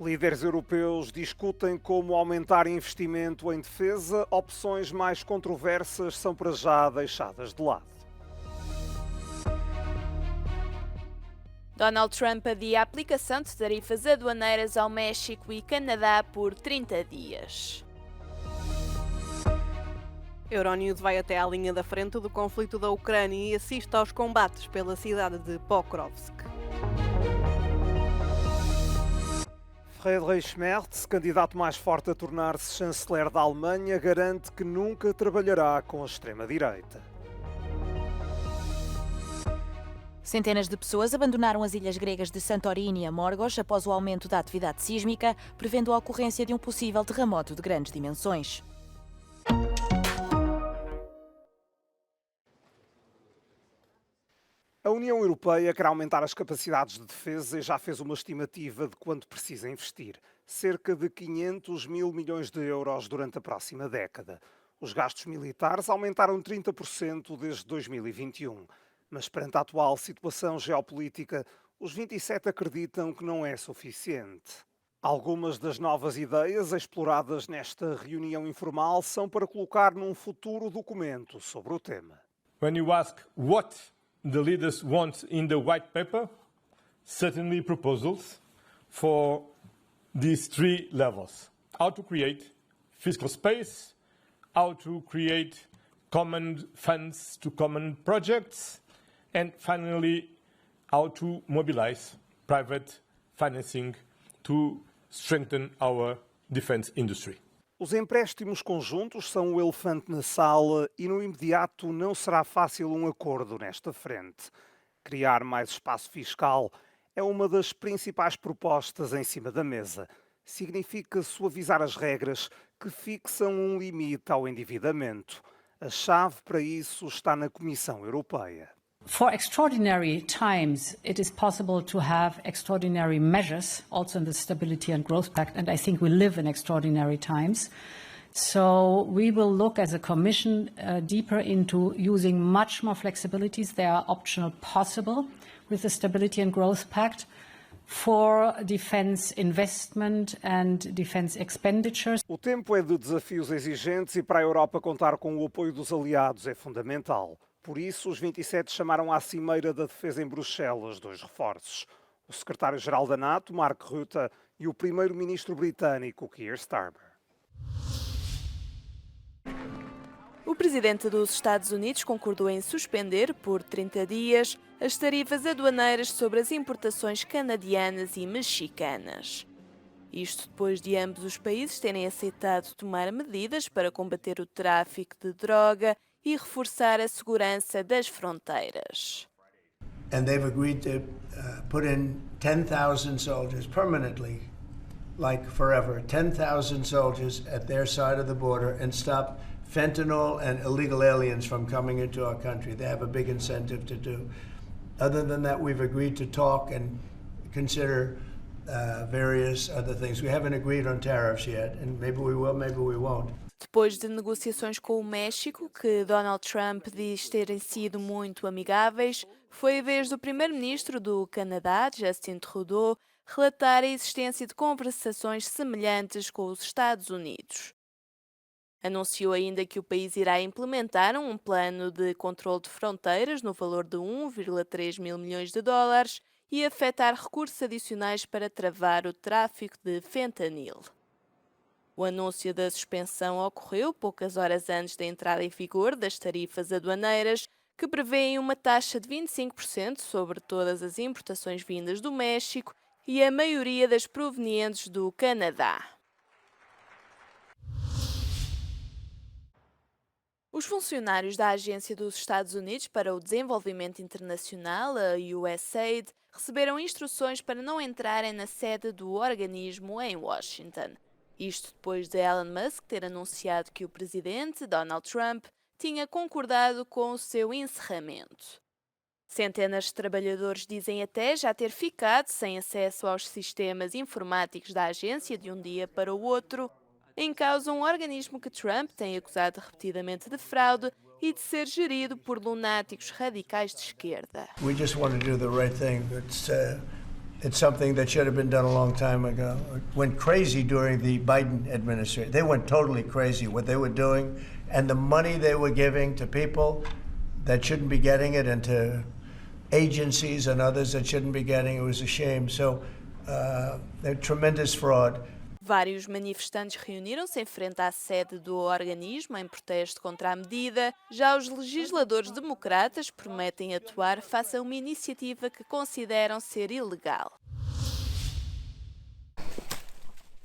Líderes europeus discutem como aumentar investimento em defesa. Opções mais controversas são para já deixadas de lado. Donald Trump adia a aplicação de tarifas aduaneiras ao México e Canadá por 30 dias. Euronews vai até à linha da frente do conflito da Ucrânia e assiste aos combates pela cidade de Pokrovsk. Friedrich Merz, candidato mais forte a tornar-se chanceler da Alemanha, garante que nunca trabalhará com a extrema-direita. Centenas de pessoas abandonaram as ilhas gregas de Santorini e Amorgos após o aumento da atividade sísmica, prevendo a ocorrência de um possível terremoto de grandes dimensões. A União Europeia quer aumentar as capacidades de defesa e já fez uma estimativa de quanto precisa investir. Cerca de 500 mil milhões de euros durante a próxima década. Os gastos militares aumentaram 30% desde 2021. Mas perante a atual situação geopolítica, os 27 acreditam que não é suficiente. Algumas das novas ideias exploradas nesta reunião informal são para colocar num futuro documento sobre o tema. When you ask what the leaders want in the white paper, certainly proposals for these three levels. How to create fiscal space, how to create common funds to common projects, and finally, how to mobilize private financing to strengthen our defense industry. Os empréstimos conjuntos são o elefante na sala e no imediato não será fácil um acordo nesta frente. Criar mais espaço fiscal é uma das principais propostas em cima da mesa. Significa suavizar as regras que fixam um limite ao endividamento. A chave para isso está na Comissão Europeia. For extraordinary times, it is possible to have extraordinary measures, also in the Stability and Growth Pact, and I think we live in extraordinary times. So we will look as a Commission deeper into using much more flexibilities. They are optional possible with the Stability and Growth Pact for defence investment and defence expenditures. O tempo é de desafios exigentes e para a Europa contar com o apoio dos aliados é fundamental. Por isso, os 27 chamaram à Cimeira da Defesa em Bruxelas 2 reforços. O secretário-geral da NATO, Mark Rutte, e o primeiro-ministro britânico, Keir Starmer. O presidente dos Estados Unidos concordou em suspender, por 30 dias, as tarifas aduaneiras sobre as importações canadianas e mexicanas. Isto depois de ambos os países terem aceitado tomar medidas para combater o tráfico de droga e reforçar a segurança das fronteiras. And they've agreed to put in 10,000 soldiers permanently, like forever, 10,000 soldiers at their side of the border and stop fentanyl and illegal aliens from coming into our country. They have a big incentive to do. Other than that, we've agreed to talk and consider various other things. We haven't agreed on tariffs yet, and maybe we will, maybe we won't. Depois de negociações com o México, que Donald Trump diz terem sido muito amigáveis, foi a vez do primeiro-ministro do Canadá, Justin Trudeau, relatar a existência de conversações semelhantes com os Estados Unidos. Anunciou ainda que o país irá implementar um plano de controle de fronteiras no valor de 1,3 mil milhões de dólares e afetar recursos adicionais para travar o tráfico de fentanil. O anúncio da suspensão ocorreu poucas horas antes da entrada em vigor das tarifas aduaneiras, que prevêem uma taxa de 25% sobre todas as importações vindas do México e a maioria das provenientes do Canadá. Os funcionários da Agência dos Estados Unidos para o Desenvolvimento Internacional, a USAID, receberam instruções para não entrarem na sede do organismo em Washington. Isto depois de Elon Musk ter anunciado que o presidente, Donald Trump, tinha concordado com o seu encerramento. Centenas de trabalhadores dizem até já ter ficado sem acesso aos sistemas informáticos da agência de um dia para o outro, em causa um organismo que Trump tem acusado repetidamente de fraude e de ser gerido por lunáticos radicais de esquerda. We just want to do the right thing. It's something that should have been done a long time ago. It went crazy during the Biden administration. They went totally crazy what they were doing and the money they were giving to people that shouldn't be getting it and to agencies and others that shouldn't be getting it. It was a shame. So they're tremendous fraud. Vários manifestantes reuniram-se em frente à sede do organismo em protesto contra a medida. Já os legisladores democratas prometem atuar face a uma iniciativa que consideram ser ilegal.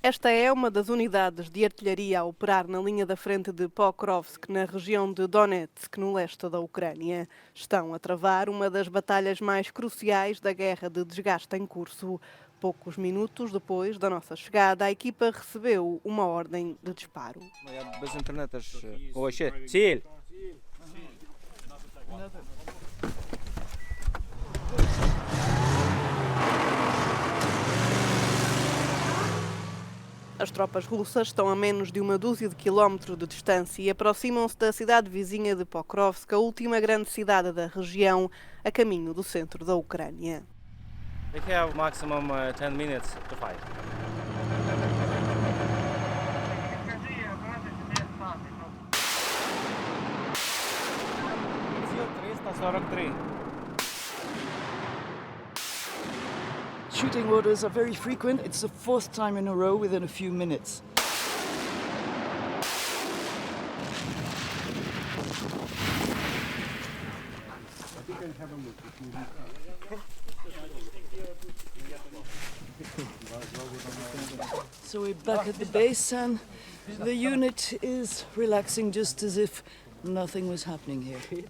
Esta é uma das unidades de artilharia a operar na linha da frente de Pokrovsk, na região de Donetsk, no leste da Ucrânia. Estão a travar uma das batalhas mais cruciais da guerra de desgaste em curso. Poucos minutos depois da nossa chegada, a equipa recebeu uma ordem de disparo. As tropas russas estão a menos de uma dúzia de quilómetros de distância e aproximam-se da cidade vizinha de Pokrovsk, a última grande cidade da região, a caminho do centro da Ucrânia. We have maximum 10 minutes to fight. Shooting orders are very frequent. It's the fourth time in a row within a few minutes. So we're back at the base and the unit is relaxing just as if nothing was happening here.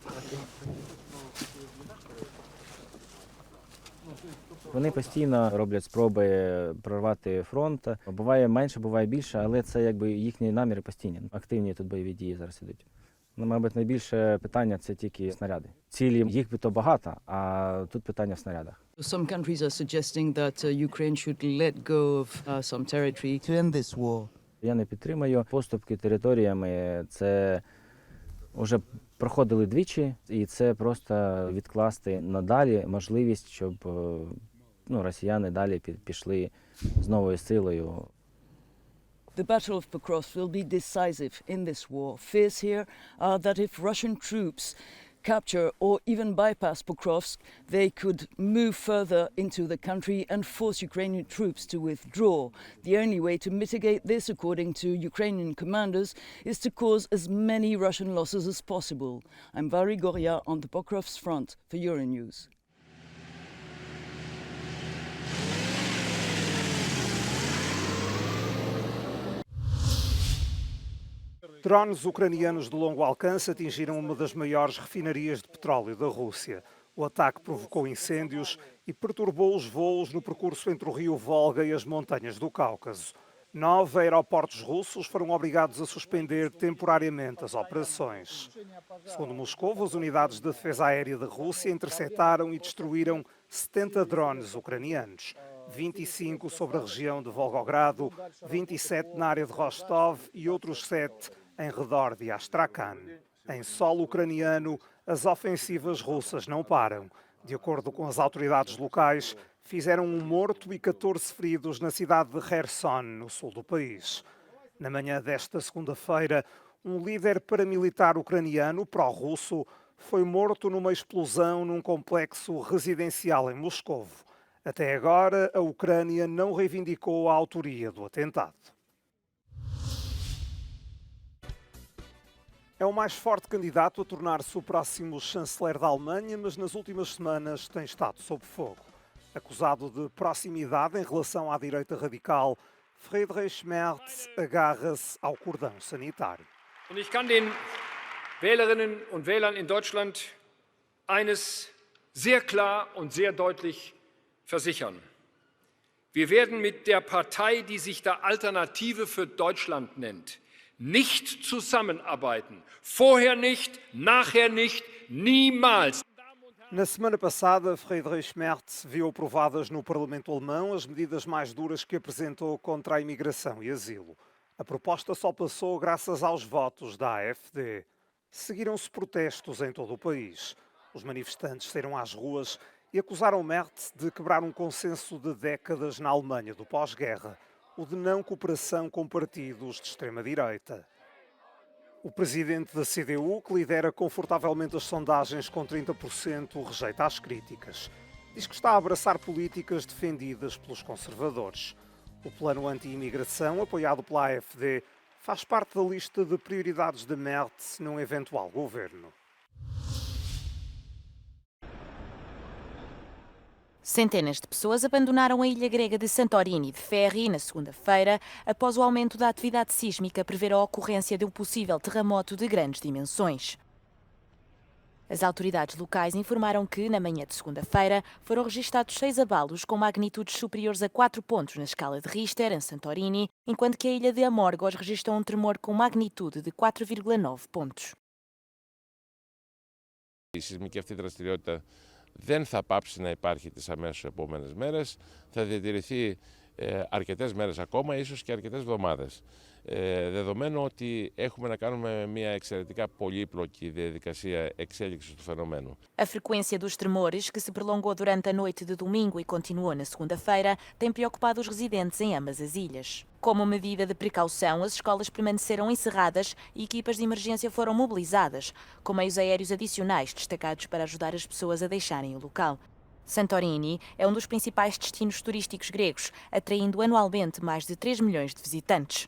Вони постійно роблять спроби прорвати фронт. Буває менше, буває більше, але це якби їхні наміри постійні. Активні тут бойові дії зараз ідуть. Ну, мабуть, найбільше питання – це тільки снаряди. Цілі їх би то багато, а тут питання в снарядах. Some countries are suggesting that Ukraine should let go of some territory to end this war. Я не підтримую поступки територіями. Це вже проходили двічі, і це просто відкласти надалі можливість, щоб росіяни далі пішли з новою силою. The Battle of Pokrovsk will be decisive in this war. Fears here are that if Russian troops capture or even bypass Pokrovsk, they could move further into the country and force Ukrainian troops to withdraw. The only way to mitigate this, according to Ukrainian commanders, is to cause as many Russian losses as possible. I'm Valery Goria on the Pokrovsk front for Euronews. Drones ucranianos de longo alcance atingiram uma das maiores refinarias de petróleo da Rússia. O ataque provocou incêndios e perturbou os voos no percurso entre o rio Volga e as montanhas do Cáucaso. 9 aeroportos russos foram obrigados a suspender temporariamente as operações. Segundo Moscou, as unidades de defesa aérea da Rússia interceptaram e destruíram 70 drones ucranianos. 25 sobre a região de Volgogrado, 27 na área de Rostov e outros 7 em redor de Astrakhan. Em solo ucraniano, as ofensivas russas não param. De acordo com as autoridades locais, fizeram um morto e 14 feridos na cidade de Kherson, no sul do país. Na manhã desta segunda-feira, um líder paramilitar ucraniano pró-russo foi morto numa explosão num complexo residencial em Moscovo. Até agora, a Ucrânia não reivindicou a autoria do atentado. É o mais forte candidato a tornar-se o próximo chanceler da Alemanha, mas nas últimas semanas tem estado sob fogo. Acusado de proximidade em relação à direita radical, Friedrich Merz agarra-se ao cordão sanitário. Und ich kann den Wählerinnen und Wählern in Deutschland eines sehr klar und sehr deutlich versichern. Wir werden mit der Partei, die sich da Alternative für Deutschland nennt, nicht zusammenarbeiten. Vorher nicht, nachher nicht, niemals. Na semana passada, Friedrich Merz viu aprovadas no Parlamento Alemão as medidas mais duras que apresentou contra a imigração e asilo. A proposta só passou graças aos votos da AfD. Seguiram-se protestos em todo o país. Os manifestantes saíram às ruas e acusaram Merz de quebrar um consenso de décadas na Alemanha do pós-guerra, o de não cooperação com partidos de extrema-direita. O presidente da CDU, que lidera confortavelmente as sondagens com 30%, rejeita as críticas. Diz que está a abraçar políticas defendidas pelos conservadores. O plano anti-imigração, apoiado pela AfD, faz parte da lista de prioridades de Merz num eventual governo. Centenas de pessoas abandonaram a ilha grega de Santorini de ferry na segunda-feira após o aumento da atividade sísmica prever a ocorrência de um possível terremoto de grandes dimensões. As autoridades locais informaram que, na manhã de segunda-feira, foram registados 6 abalos com magnitudes superiores a 4 pontos na escala de Richter, em Santorini, enquanto que a ilha de Amorgos registrou um tremor com magnitude de 4,9 pontos. Η σεισμική αυτή δραστηριότητα δεν θα πάψει να υπάρχει τις αμέσως επόμενες μέρες, θα διατηρηθεί αρκετές μέρες ακόμα, ίσως και αρκετές εβδομάδες. Δεδομένου ότι έχουμε να κάνουμε μια εξαιρετικά πολύπλοκη διαδικασία εξέλιξης του φαινομένου. A frequência dos tremores, que se prolongou durante a noite de domingo e continuou na segunda-feira, tem preocupado os residentes em ambas as ilhas. Como medida de precaução, as escolas permaneceram encerradas e equipas de emergência foram mobilizadas, com meios aéreos adicionais destacados para ajudar as pessoas a deixarem o local. Santorini é um dos principais destinos turísticos gregos, atraindo anualmente mais de 3 milhões de visitantes.